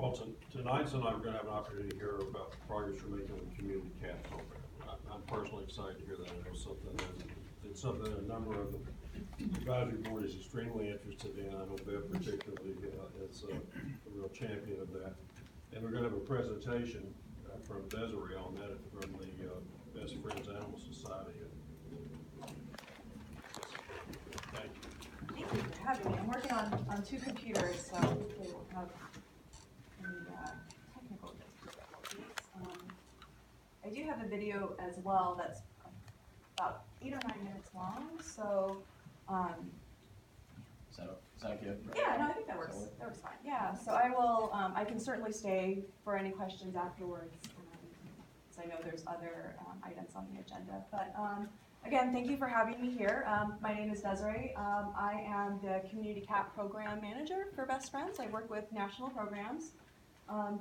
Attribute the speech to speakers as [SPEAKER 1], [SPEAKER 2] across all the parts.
[SPEAKER 1] Well, tonight we're gonna have an opportunity to hear about the progress we're making with the community cat program. I'm personally excited to hear that. I know it's something that a number of the advisory board is extremely interested in. I know Bev particularly is a real champion of that. And we're gonna have a presentation from Desiree on that from the Best Friends Animal Society. Thank you.
[SPEAKER 2] Thank you for having me. I'm working on two computers, so hopefully we'll have any technical difficulties. I do have a video as well that's about 8 or 9 minutes long, so
[SPEAKER 3] Is that good?
[SPEAKER 2] yeah, no, I think that works. That works fine. Yeah, so I will. I can certainly stay for any questions afterwards, because I know there's other items on the agenda. But again, thank you for having me here. My name is Desiree. I am the Community Cat Program Manager for Best Friends. I work with national programs.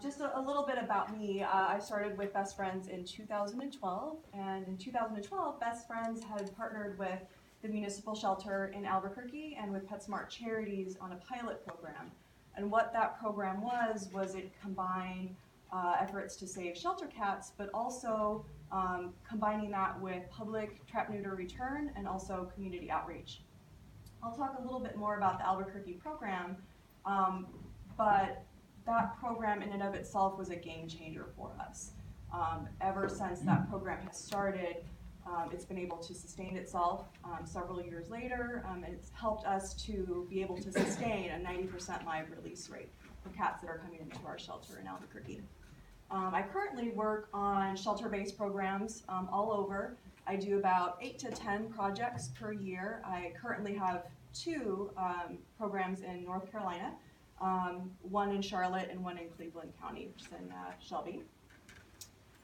[SPEAKER 2] Just a little bit about me. I started with Best Friends in 2012, and in 2012, Best Friends had partnered with the municipal shelter in Albuquerque and with PetSmart Charities on a pilot program. And what that program was it combined efforts to save shelter cats, but also combining that with public trap, neuter, return, and also community outreach. I'll talk a little bit more about the Albuquerque program, but that program in and of itself was a game changer for us. Ever since that program has started, it's been able to sustain itself several years later, and it's helped us to be able to sustain a 90% live release rate for cats that are coming into our shelter in Albuquerque. I currently work on shelter-based programs all over. I do about 8 to 10 projects per year. I currently have 2 programs in North Carolina, one in Charlotte and one in Cleveland County, which is in Shelby.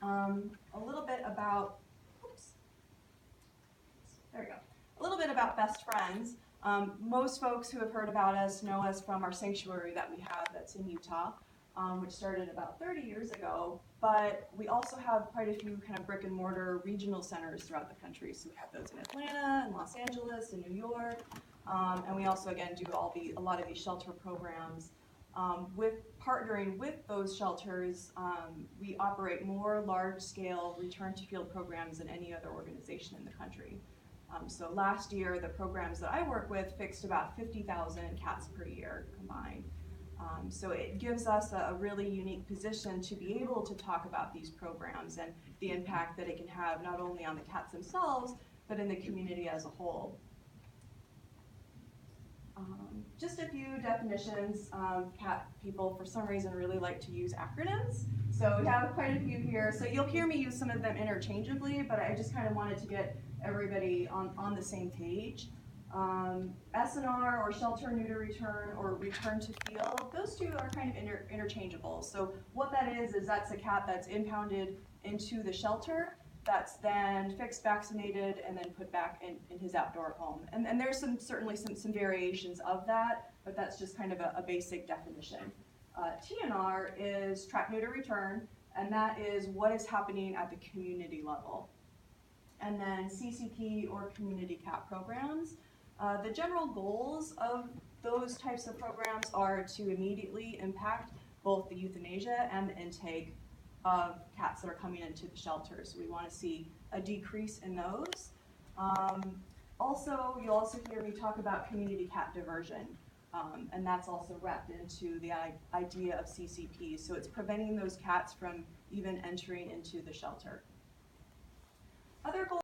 [SPEAKER 2] A little bit about, there we go. A little bit about Best Friends. Most folks who have heard about us know us from our sanctuary that we have that's in Utah, which started about 30 years ago. But we also have quite a few kind of brick and mortar regional centers throughout the country. So we have those in Atlanta and Los Angeles and New York. And we also, again, do a lot of these shelter programs. With partnering with those shelters, we operate more large-scale return-to-field programs than any other organization in the country. So last year, the programs that I work with fixed about 50,000 cats per year combined. So it gives us a really unique position to be able to talk about these programs and the impact that it can have not only on the cats themselves, but in the community as a whole. Just a few definitions. Cat people, for some reason, really like to use acronyms. So we have quite a few here. So you'll hear me use some of them interchangeably, but I just kind of wanted to get everybody on the same page. SNR, or shelter, neuter, return, or return to field, those two are kind of interchangeable. So what that is that's a cat that's impounded into the shelter, that's then fixed, vaccinated, and then put back in his outdoor home. And there's certainly some variations of that, but that's just kind of a basic definition. TNR is trap, neuter, return, and that is what is happening at the community level. And then CCP, or community cat programs. The general goals of those types of programs are to immediately impact both the euthanasia and the intake of cats that are coming into the shelters. We want to see a decrease in those. Also, you'll also hear me talk about community cat diversion, and that's also wrapped into the idea of CCP. So it's preventing those cats from even entering into the shelter. Other goals